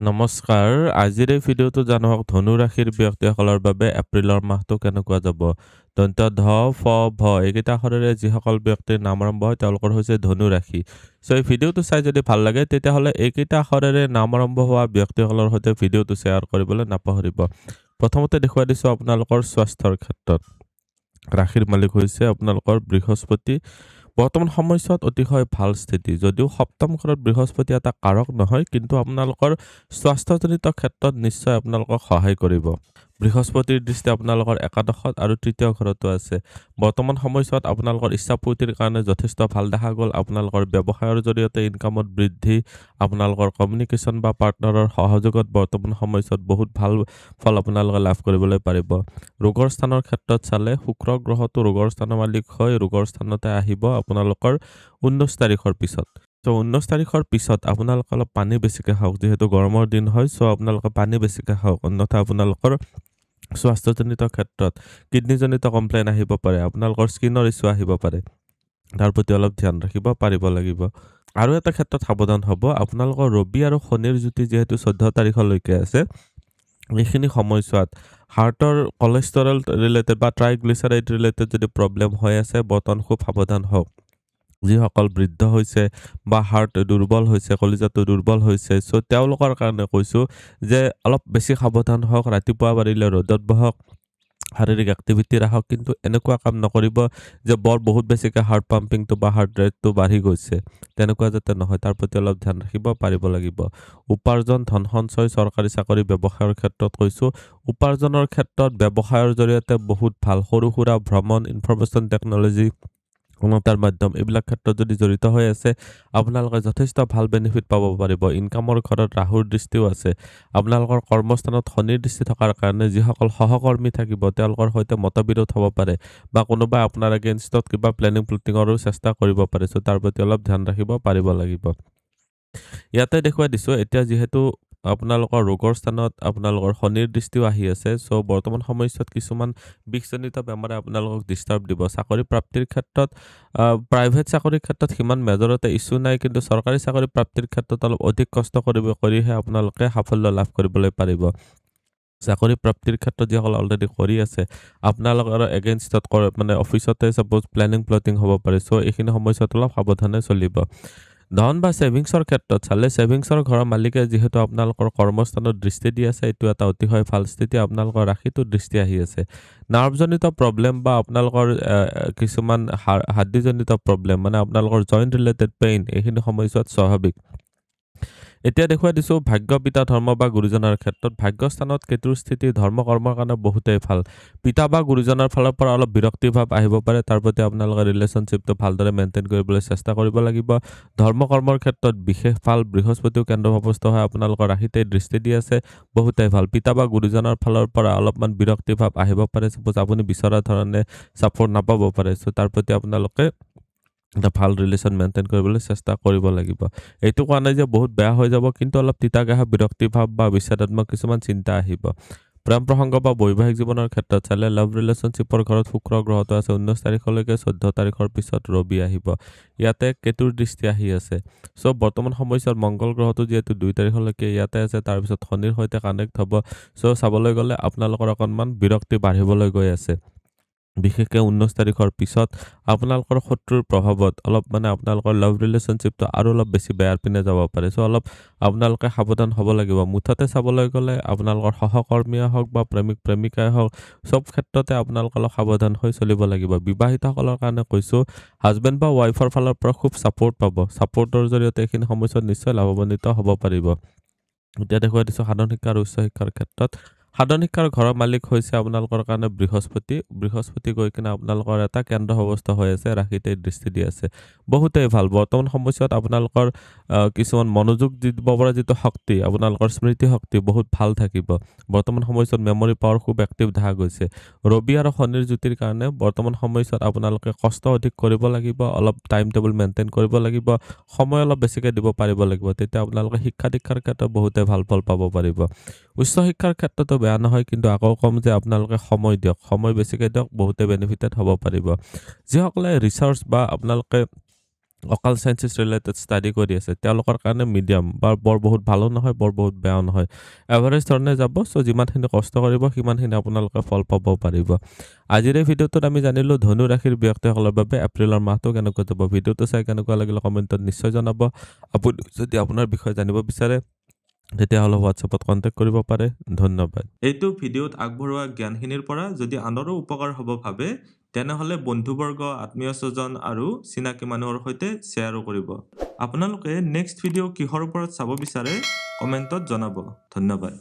নমস্কাৰ। আজিৰ এই ভিডিঅ'টো জানক ধনু ৰাশিৰ ব্যক্তিসকলৰ বাবে এপ্ৰিলৰ মাহটো কেনেকুৱা যাব। দন্ত্য ধ, ফ, ভ এইকেইটা আখৰেৰে যিসকল ব্যক্তিৰ নাম আৰম্ভ হয় তেওঁলোকৰ হৈছে ধনু ৰাশি। এই ভিডিঅ'টো চাই যদি ভাল লাগে তেতিয়াহ'লে এইকেইটা আখৰেৰে নাম আৰম্ভ হোৱা ব্যক্তিসকলৰ সৈতে ভিডিঅ'টো শ্বেয়াৰ কৰিবলৈ নাপাহৰিব। প্ৰথমতে দেখুৱাই দিছোঁ আপোনালোকৰ স্বাস্থ্যৰ ক্ষেত্ৰত। ৰাশিৰ মালিক হৈছে আপোনালোকৰ বৃহস্পতি। বৰ্তমান সময়ছোৱাত অতিশয় ভাল স্থিতি, যদিও সপ্তম ঘৰত বৃহস্পতি এটা কাৰক নহয়, কিন্তু আপোনালোকৰ স্বাস্থ্যজনিত ক্ষেত্ৰত নিশ্চয় আপোনালোকক সহায় কৰিব। বৃহস্পতিৰ দৃষ্টি আপোনালোকৰ একাদশত আৰু তৃতীয় ঘৰতো আছে। বৰ্তমান সময়ছোৱাত আপোনালোকৰ ইচ্ছাপূৰ্তিৰ কাৰণে যথেষ্ট ভাল দেখা গ'ল। আপোনালোকৰ ব্যৱসায়ৰ জৰিয়তে ইনকামত বৃদ্ধি, আপোনালোকৰ কমিউনিকেশ্যন বা পাৰ্টনাৰৰ সহযোগত বৰ্তমান সময়ছোৱাত বহুত ভাল ফল আপোনালোকে লাভ কৰিবলৈ পাৰিব। ৰোগৰ স্থানৰ ক্ষেত্ৰত চালে শুক্ৰ গ্ৰহটো ৰোগৰ স্থানৰ মালিক হৈ ৰোগৰ স্থানতে আহিব আপোনালোকৰ 19 তাৰিখৰ পিছত। 19 তাৰিখৰ পিছত আপোনালোকে অলপ পানী বেছিকৈ খাওক, যিহেতু গৰমৰ দিন হয়। আপোনালোকে পানী বেছিকৈ খাওক, অন্যথা আপোনালোকৰ স্বাস্থ্যজনিত ক্ষেত্ৰত কিডনীজনিত কমপ্লেইন আহিব পাৰে, আপোনালোকৰ স্কিনৰ ইছ্যু আহিব পাৰে। তাৰ প্ৰতি অলপ ধ্যান ৰাখিব পাৰিব লাগিব। আৰু এটা ক্ষেত্ৰত সাৱধান হ'ব, আপোনালোকৰ ৰবি আৰু শনিৰ যুতি যিহেতু 14 তাৰিখলৈকে আছে, এইখিনি সময়ছোৱাত হাৰ্টৰ কলেষ্টৰল ৰিলেটেড বা ট্ৰাইগ্লিচাৰাইড ৰিলেটেড যদি প্ৰব্লেম হৈ আছে, বৰ্তমান খুব সাৱধান হওক। যিসকল বৃদ্ধ হৈছে বা হাৰ্ট দুৰ্বল হৈছে, কলিজাটো দুৰ্বল হৈছে, তেওঁলোকৰ কাৰণে কৈছোঁ যে অলপ বেছি সাৱধান হওক। ৰাতিপুৱা পাৰিলে ৰ'দত বহক, শাৰীৰিক এক্টিভিটি ৰাখক, কিন্তু এনেকুৱা কাম নকৰিব যে বহুত বেছিকৈ হাৰ্ট পাম্পিংটো বা হাৰ্ট ৰেটটো বাঢ়ি গৈছে, তেনেকুৱা যাতে নহয়। তাৰ প্ৰতি অলপ ধ্যান ৰাখিব পাৰিব লাগিব। উপাৰ্জন, ধন সঞ্চয়, চৰকাৰী চাকৰি, ব্যৱসায়ৰ ক্ষেত্ৰত কৈছোঁ। উপাৰ্জনৰ ক্ষেত্ৰত ব্যৱসায়ৰ জৰিয়তে বহুত ভাল। সৰু সুৰা ভ্ৰমণ, ইনফৰমেশ্যন টেকন'লজি, সমাচাৰ মাধ্যম এইবিলাক ক্ষেত্ৰত যদি জড়িত হৈ আছে, আপোনালোকে যথেষ্ট ভাল বেনিফিট পাব পাৰিব। ইনকামৰ ঘৰত ৰাহুৰ দৃষ্টিও আছে। আপোনালোকৰ কৰ্মস্থানত শনিৰ দৃষ্টি থকাৰ কাৰণে যিসকল সহকৰ্মী থাকিব তেওঁলোকৰ সৈতে মতবিৰোধ হ'ব পাৰে, বা কোনোবাই আপোনাৰ এগেইনষ্টত কিবা প্লেনিঙৰো চেষ্টা কৰিব পাৰে। তাৰ প্ৰতি অলপ ধ্যান ৰাখিব পাৰিব লাগিব। ইয়াতে দেখুৱাই দিছোঁ, এতিয়া যিহেতু আপোনালোকৰ ৰোগৰ স্থানত আপোনালোকৰ শনিৰ দৃষ্টিও আহি আছে, বৰ্তমান সময়ছোৱাত কিছুমান বিষজনিত বেমাৰে আপোনালোকক ডিষ্টাৰ্ব দিব। চাকৰি প্ৰাপ্তিৰ ক্ষেত্ৰত প্ৰাইভেট চাকৰিৰ ক্ষেত্ৰত সিমান মেজৰতে ইছ্যু নাই, কিন্তু চৰকাৰী চাকৰি প্ৰাপ্তিৰ ক্ষেত্ৰত অলপ অধিক কষ্ট কৰিহে আপোনালোকে সাফল্য লাভ কৰিবলৈ পাৰিব। চাকৰি প্ৰাপ্তিৰ ক্ষেত্ৰত যিসকল অলৰেডি কৰি আছে, আপোনালোকৰ এগেইনষ্টত অফিচতে ছাপ'জ প্লেনিং হ'ব পাৰে। এইখিনি সময়ছোৱাত অলপ সাৱধানে চলিব। ধন বা ছেভিংছৰ ক্ষেত্ৰত চালে, ছেভিংছৰ ঘৰৰ মালিকে যিহেতু আপোনালোকৰ কৰ্মস্থানত দৃষ্টি দি আছে, এইটো এটা অতিশয় ভাল স্থিতি। আপোনালোকৰ ৰাশিটো দৃষ্টি আহি আছে। নাৰ্ভজনিত প্ৰব্লেম বা আপোনালোকৰ কিছুমান হাৰ্ডিজনিত প্ৰব্লেম, আপোনালোকৰ জইণ্ট ৰিলেটেড পেইন, এইখিনি সময়ছোৱাত স্বাভাৱিক। এতিয়া দেখুৱাই দিছোঁ ভাগ্য, পিতা, ধৰ্ম বা গুৰুজনাৰ ক্ষেত্ৰত। ভাগ্যস্থানত কেতুৰ স্থিতি ধৰ্ম কৰ্মৰ কাৰণে বহুতেই ভাল। পিতা বা গুৰুজনাৰ ফালৰ পৰা অলপ বিৰক্তি ভাৱ আহিব পাৰে, তাৰ প্ৰতি আপোনালোকে ৰিলেশ্যনশ্বিপটো ভালদৰে মেইনটেইন কৰিবলৈ চেষ্টা কৰিব লাগিব। ধৰ্ম কৰ্মৰ ক্ষেত্ৰত বিশেষ ভাল। বৃহস্পতিও কেন্দ্ৰভাৱস্থ হৈ আপোনালোকৰ ৰাশিতে দৃষ্টি দি আছে, বহুতেই ভাল। পিতা বা গুৰুজনৰ ফালৰ পৰা অলপমান বিৰক্তি ভাৱ আহিব পাৰে, ছাপ'জ আপুনি বিচৰা ধৰণে ছাপৰ্ট নাপাব পাৰে। তাৰ প্ৰতি আপোনালোকে এটা ভাল ৰিলেশ্যন মেইনটেইন কৰিবলৈ চেষ্টা কৰিব লাগিব। এইটো কোৱা নাই যে বহুত বেয়া হৈ যাব, কিন্তু অলপ তিতাকেহা বিৰক্তি ভাৱ বা বিষাদাত্মক কিছুমান চিন্তা আহিব। প্ৰেম প্ৰসংগ বা বৈবাহিক জীৱনৰ ক্ষেত্ৰত চালে, লাভ ৰিলেশ্যনশ্বিপৰ ঘৰত শুক্ৰ গ্ৰহটো আছে 19 তাৰিখলৈকে, 14 তাৰিখৰ পিছত ৰবি আহিব। ইয়াতে কেতুৰ দৃষ্টি আহি আছে। বৰ্তমান সময়ছোৱাত মংগল গ্ৰহটো যিহেতু 2 তাৰিখলৈকে ইয়াতে আছে, তাৰপিছত শনিৰ সৈতে কানেক্ট হ'ব। চাবলৈ গ'লে আপোনালোকৰ অকণমান বিৰক্তি বাঢ়িবলৈ গৈ আছে। বিশেষকৈ 19 তাৰিখৰ পিছত আপোনালোকৰ শত্ৰুৰ প্ৰভাৱত অলপ আপোনালোকৰ লাভ ৰিলেশ্যনশ্বিপটো আৰু অলপ বেছি বেয়াৰ পিনে যাব পাৰে। অলপ আপোনালোকে সাৱধান হ'ব লাগিব। মুঠতে চাবলৈ গ'লে আপোনালোকৰ সহকৰ্মীয়ে হওক বা প্ৰেমিক প্ৰেমিকাই হওক, চব ক্ষেত্ৰতে আপোনালোকে অলপ সাৱধান হৈ চলিব লাগিব। বিবাহিতসকলৰ কাৰণে কৈছোঁ, হাজবেণ্ড বা ৱাইফৰ ফালৰ পৰা খুব ছাপৰ্ট পাব। ছাপৰ্টৰ জৰিয়তে এইখিনি সময়ছোৱাত নিশ্চয় লাভান্বিত হ'ব পাৰিব। এতিয়া দেখুৱাই দিছোঁ সাধাৰণ শিক্ষা আৰু উচ্চ শিক্ষাৰ ক্ষেত্ৰত। সাধাৰণ শিক্ষাৰ ঘৰৰ মালিক হৈছে আপোনালোকৰ কাৰণে বৃহস্পতি। বৃহস্পতি গৈ কিনে আপোনালোকৰ এটা কেন্দ্ৰভাৱস্থ হৈ আছে, ৰাশিতে দৃষ্টি দি আছে, বহুতেই ভাল। বৰ্তমান সময়ছোৱাত আপোনালোকৰ কিছুমান মনোযোগ দিব পৰা যিটো শক্তি, আপোনালোকৰ স্মৃতি শক্তি বহুত ভাল থাকিব। বৰ্তমান সময়ছোৱাত মেমৰি পাৱাৰ খুব এক্টিভ দেখা গৈছে। ৰবি আৰু শনিৰ জ্যোতিৰ কাৰণে বৰ্তমান সময়ছোৱাত আপোনালোকে কষ্ট অধিক কৰিব লাগিব, অলপ টাইম টেবুল মেইনটেইন কৰিব লাগিব, সময় অলপ বেছিকৈ দিব পাৰিব লাগিব। তেতিয়া আপোনালোকে শিক্ষা দীক্ষাৰ ক্ষেত্ৰত বহুতে ভাল ফল পাব পাৰিব। উচ্চ শিক্ষাৰ ক্ষেত্ৰতো বেয়া নহয়, কিন্তু আকৌ ক'ম যে আপোনালোকে সময় দিয়ক, সময় বেছিকৈ দিয়ক, বহুতে বেনিফিটেড হ'ব পাৰিব। যিসকলে ৰিচাৰ্চ বা আপোনালোকে অকাল চায়েন্সেছ ৰিলেটেড ষ্টাডি কৰি আছে তেওঁলোকৰ কাৰণে মিডিয়াম বা বৰ বহুত ভালো নহয় বৰ বহুত বেয়াও নহয় এভাৰেজ ধৰণে যাব চ' যিমানখিনি কষ্ট কৰিব সিমানখিনি আপোনালোকে ফল পাব পাৰিব আজিৰ এই ভিডিঅ'টোত আমি জানিলোঁ ধনু ৰাশিৰ ব্যক্তিসকলৰ বাবে এপ্ৰিলৰ মাহটো কেনেকুৱা যাব ভিডিঅ'টো চাই কেনেকুৱা লাগিলে কমেণ্টত নিশ্চয় জনাব আপুনি যদি আপোনাৰ বিষয়ে জানিব বিচাৰে তেতিয়াহ'লে হোৱাটছএপত কণ্টেক্ট কৰিব পাৰে ধন্যবাদ এইটো ভিডিঅ'ত আগবঢ়োৱা জ্ঞানখিনিৰ পৰা যদি আনৰো উপকাৰ হ'ব ভাবে তেনেহ'লে বন্ধুবৰ্গ আত্মীয় স্বজন আৰু চিনাকি মানুহৰ সৈতে শ্বেয়াৰো কৰিব আপোনালোকে নেক্সট ভিডিঅ' কিহৰ ওপৰত চাব বিচাৰে কমেণ্টত জনাব ধন্যবাদ